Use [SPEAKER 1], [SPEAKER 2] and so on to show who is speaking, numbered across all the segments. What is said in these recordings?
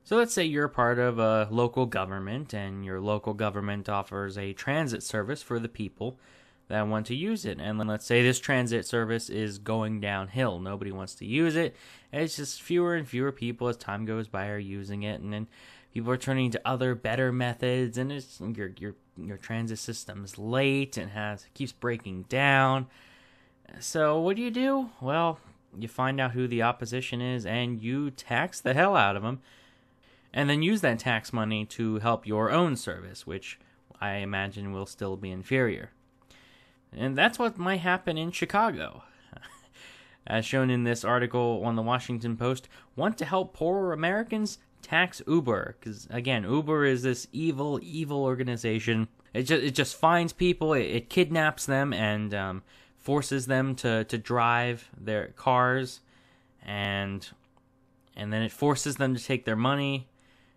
[SPEAKER 1] So let's say you're part of a local government and your local government offers a transit service for the people that want to use it. And let's say this transit service is going downhill. Nobody wants to use it. It's just fewer and fewer people as time goes by are using it. And then people are turning to other better methods. And it's, your transit system is late and keeps breaking down. So what do? Well, you find out who the opposition is and you tax the hell out of them. And then use that tax money to help your own service, which I imagine will still be inferior. And that's what might happen in Chicago. As shown in this article on the Washington Post, want to help poorer Americans? Tax Uber. Because, again, Uber is this evil organization. It just finds people, it kidnaps them, and forces them to drive their cars. And then it forces them to take their money.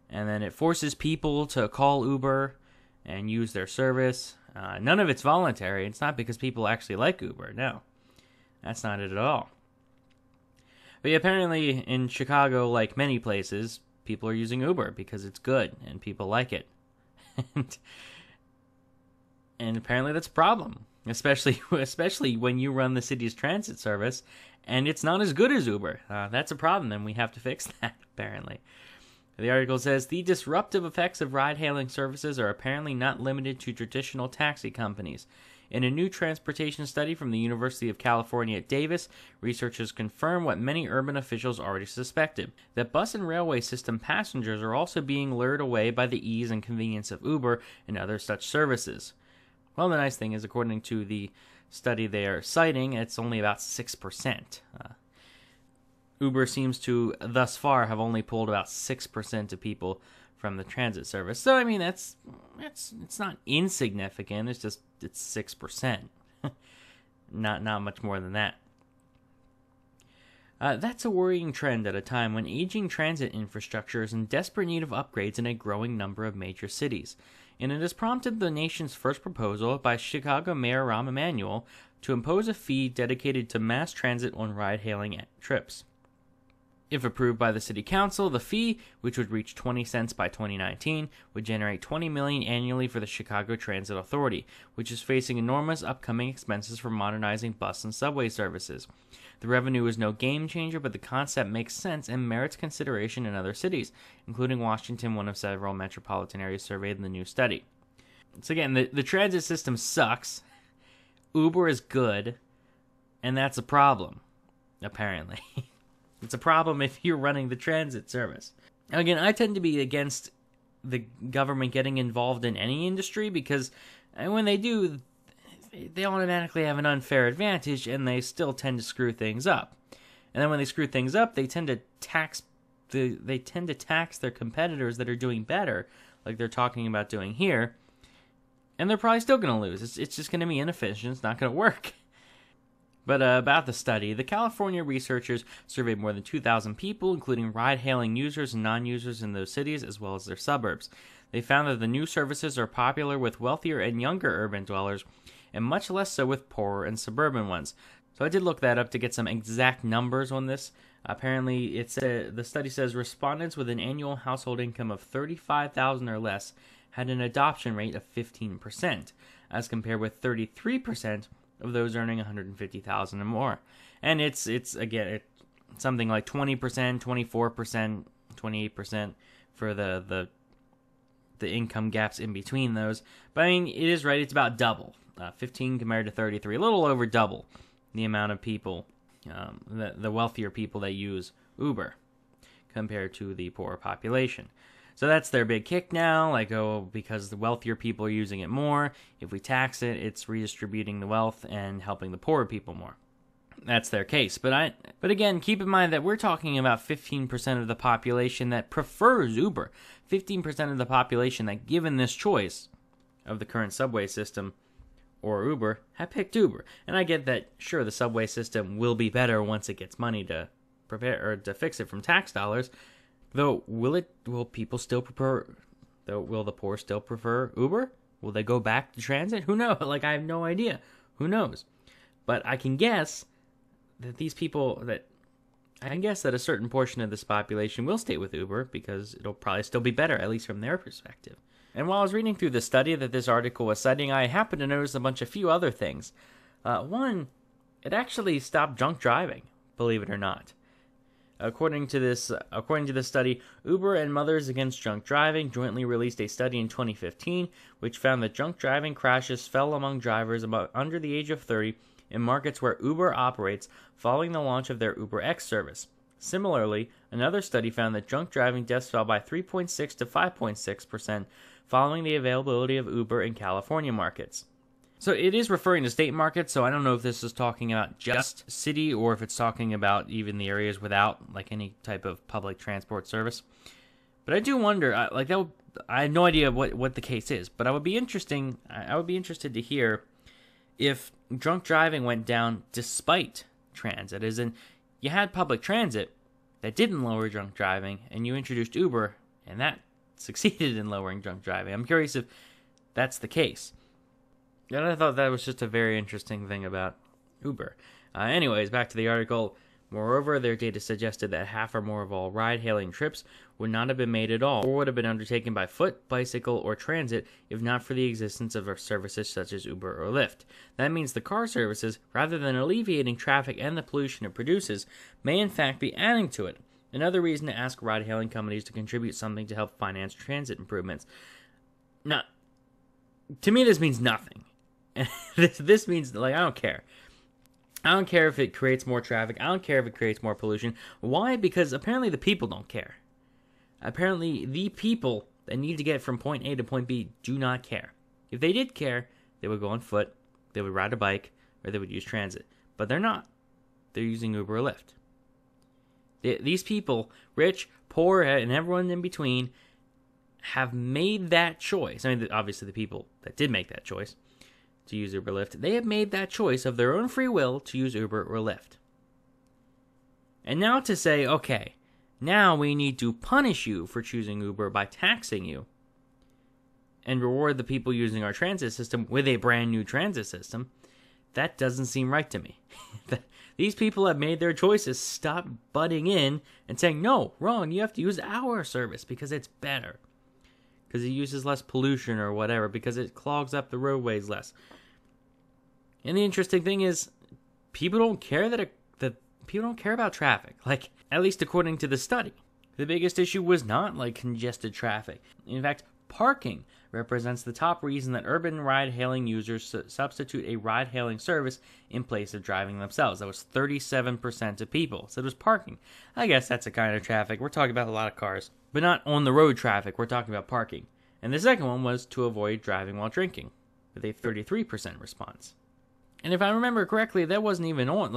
[SPEAKER 1] And then it forces people to call Uber and use their service. None of it's voluntary. It's not because people actually like Uber. No, that's not it at all. But yeah, apparently in Chicago, like many places, people are using Uber because it's good and people like it. And apparently that's a problem, especially when you run the city's transit service and it's not as good as Uber. That's a problem, and we have to fix that, apparently. The article says, the disruptive effects of ride-hailing services are apparently not limited to traditional taxi companies. In a new transportation study from the University of California at Davis, researchers confirm what many urban officials already suspected, that bus and railway system passengers are also being lured away by the ease and convenience of Uber and other such services. Well, the nice thing is, according to the study they are citing, it's only about 6%. Uber seems to, thus far, have only pulled about 6% of people from the transit service. So, I mean, it's not insignificant. It's 6%. Not much more than that. That's a worrying trend at a time when aging transit infrastructure is in desperate need of upgrades in a growing number of major cities. And it has prompted the nation's first proposal by Chicago Mayor Rahm Emanuel to impose a fee dedicated to mass transit on ride-hailing trips. If approved by the City Council, the fee, which would reach 20 cents by 2019, would generate $20 million annually for the Chicago Transit Authority, which is facing enormous upcoming expenses for modernizing bus and subway services. The revenue is no game changer, but the concept makes sense and merits consideration in other cities, including Washington, one of several metropolitan areas surveyed in the new study. So again, the transit system sucks, Uber is good, and that's a problem, apparently. It's a problem if you're running the transit service. Again, I tend to be against the government getting involved in any industry because when they do, they automatically have an unfair advantage and they still tend to screw things up. And then when they screw things up, they tend to tax their competitors that are doing better, like they're talking about doing here, and they're probably still going to lose. It's just going to be inefficient. It's not going to work. But about the study, the California researchers surveyed more than 2,000 people, including ride-hailing users and non-users in those cities, as well as their suburbs. They found that the new services are popular with wealthier and younger urban dwellers, and much less so with poorer and suburban ones. So I did look that up to get some exact numbers on this. Apparently, the study says respondents with an annual household income of $35,000 or less had an adoption rate of 15%, as compared with 33% of those earning $150,000 or more. And it's something like 20%, 24%, 28% for the income gaps in between those. But I mean, it is right, it's about double. 15 compared to 33, a little over double the amount of people, the wealthier people that use Uber compared to the poorer population. So that's their big kick now, because the wealthier people are using it more. If we tax it, it's redistributing the wealth and helping the poorer people more. That's their case. But again, keep in mind that we're talking about 15% of the population that prefers Uber. 15% of the population that, given this choice of the current subway system or Uber, have picked Uber. And I get that, sure, the subway system will be better once it gets money to prepare or to fix it from tax dollars. Though, will people still prefer? Will the poor still prefer Uber? Will they go back to transit? Who knows? I have no idea. Who knows? But I can guess that these people, that I guess that a certain portion of this population will stay with Uber because it'll probably still be better, at least from their perspective. And while I was reading through the study that this article was citing, I happened to notice a few other things. One, it actually stopped drunk driving, believe it or not. According to this study, Uber and Mothers Against Drunk Driving jointly released a study in 2015, which found that drunk driving crashes fell among drivers under the age of 30 in markets where Uber operates following the launch of their UberX service. Similarly, another study found that drunk driving deaths fell by 3.6 to 5.6% following the availability of Uber in California markets. So it is referring to state markets, so I don't know if this is talking about just city or if it's talking about even the areas without like any type of public transport service. But I do wonder, I have no idea what the case is, but I would be interested to hear if drunk driving went down despite transit, as in you had public transit that didn't lower drunk driving, and you introduced Uber, and that succeeded in lowering drunk driving. I'm curious if that's the case. And I thought that was just a very interesting thing about Uber. Anyways, back to the article. Moreover, their data suggested that half or more of all ride-hailing trips would not have been made at all, or would have been undertaken by foot, bicycle, or transit if not for the existence of services such as Uber or Lyft. That means the car services, rather than alleviating traffic and the pollution it produces, may in fact be adding to it. Another reason to ask ride-hailing companies to contribute something to help finance transit improvements. Now, to me, this means nothing. This means, I don't care. I don't care if it creates more traffic. I don't care if it creates more pollution. Why? Because apparently the people don't care. Apparently the people that need to get from point A to point B do not care. If they did care, they would go on foot, they would ride a bike, or they would use transit. But they're not. They're using Uber or Lyft. These people, rich, poor, and everyone in between, have made that choice. I mean, obviously the people that did make that choice to use Uber or Lyft, they have made that choice of their own free will to use Uber or Lyft. And now to say, okay, now we need to punish you for choosing Uber by taxing you and reward the people using our transit system with a brand new transit system, that doesn't seem right to me. These people have made their choices. Stop butting in and saying, no, wrong, you have to use our service because it's better. Because it uses less pollution or whatever, because it clogs up the roadways less. And the interesting thing is, people don't care that people don't care about traffic. At least according to the study, the biggest issue was not congested traffic. In fact, parking represents the top reason that urban ride-hailing users substitute a ride-hailing service in place of driving themselves. That was 37% of people. So it was parking. I guess that's a kind of traffic. We're talking about a lot of cars, but not on-the-road traffic. We're talking about parking. And the second one was to avoid driving while drinking, with a 33% response. And if I remember correctly, that wasn't even on,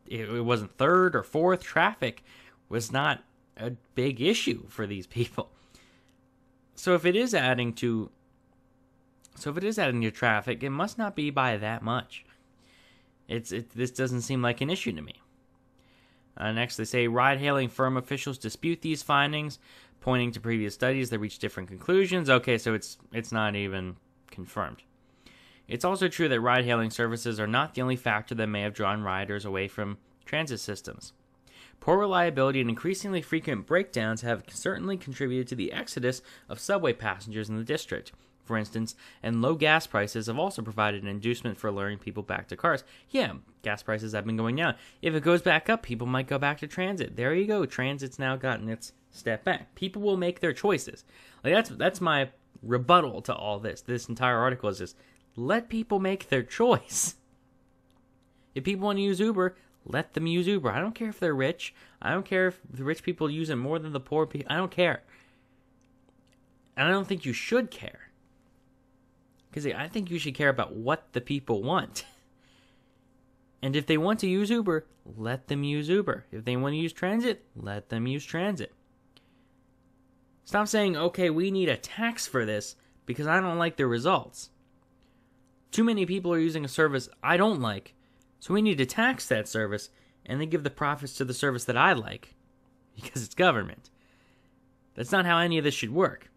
[SPEAKER 1] it wasn't third or fourth. Traffic was not a big issue for these people. So if it is adding to traffic, it must not be by that much. This doesn't seem like an issue to me. Next, they say ride-hailing firm officials dispute these findings, pointing to previous studies that reached different conclusions. Okay, so it's not even confirmed. It's also true that ride-hailing services are not the only factor that may have drawn riders away from transit systems. Poor reliability and increasingly frequent breakdowns have certainly contributed to the exodus of subway passengers in the district, for instance, and low gas prices have also provided an inducement for luring people back to cars. Yeah, gas prices have been going down. If it goes back up, people might go back to transit. There you go. Transit's now gotten its step back. People will make their choices. That's my rebuttal to all this. This entire article is just, let people make their choice. If people want to use Uber, let them use Uber. I don't care if they're rich. I don't care if the rich people use it more than the poor people. I don't care. And I don't think you should care. Because I think you should care about what the people want. And if they want to use Uber, let them use Uber. If they want to use transit, let them use transit. Stop saying, okay, we need a tax for this because I don't like the results. Too many people are using a service I don't like, so we need to tax that service and then give the profits to the service that I like because it's government. That's not how any of this should work.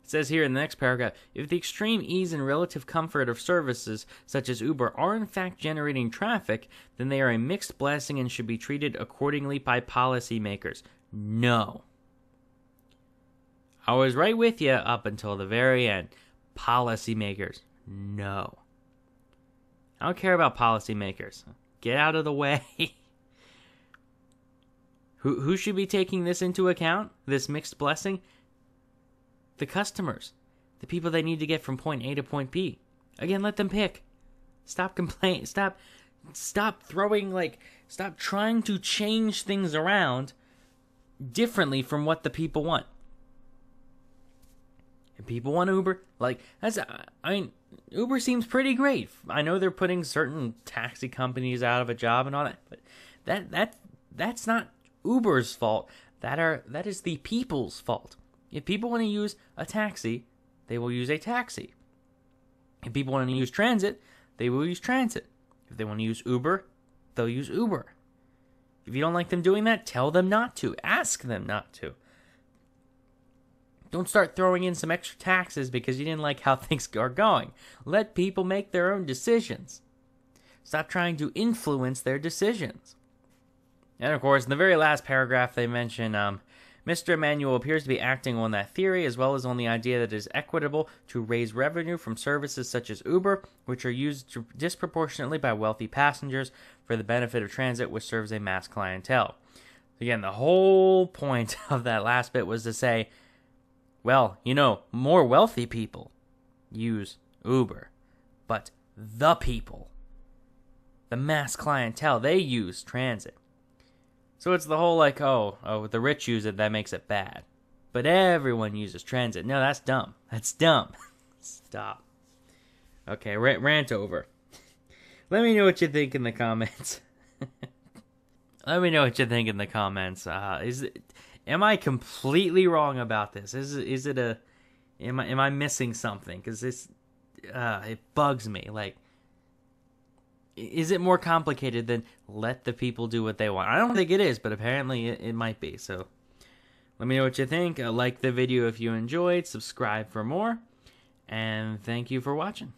[SPEAKER 1] It says here in the next paragraph, if the extreme ease and relative comfort of services such as Uber are in fact generating traffic, then they are a mixed blessing and should be treated accordingly by policymakers. No. I was right with you up until the very end. Policymakers. No. I don't care about policymakers. Get out of the way. Who should be taking this into account? This mixed blessing? The customers. The people they need to get from point A to point B. Again, let them pick. Stop complaining. Stop trying to change things around differently from what the people want. If people want Uber, Uber seems pretty great. I know they're putting certain taxi companies out of a job and all that, but that's not Uber's fault. That is the people's fault. If people want to use a taxi, they will use a taxi. If people want to use transit, they will use transit. If they want to use Uber, they'll use Uber. If you don't like them doing that, tell them not to. Ask them not to. Don't start throwing in some extra taxes because you didn't like how things are going. Let people make their own decisions. Stop trying to influence their decisions. And of course, in the very last paragraph, they mention Mr. Emanuel appears to be acting on that theory as well as on the idea that it is equitable to raise revenue from services such as Uber, which are used disproportionately by wealthy passengers for the benefit of transit, which serves a mass clientele. Again, the whole point of that last bit was to say, well, more wealthy people use Uber, but the people, the mass clientele, they use transit. So it's the whole the rich use it, that makes it bad. But everyone uses transit. No, that's dumb. That's dumb. Stop. Okay, rant over. Let me know what you think in the comments. Let me know what you think in the comments. Am I completely wrong about this? Am I missing something? Because it bugs me. Is it more complicated than let the people do what they want? I don't think it is, but apparently it might be. So let me know what you think. Like the video if you enjoyed. Subscribe for more. And thank you for watching.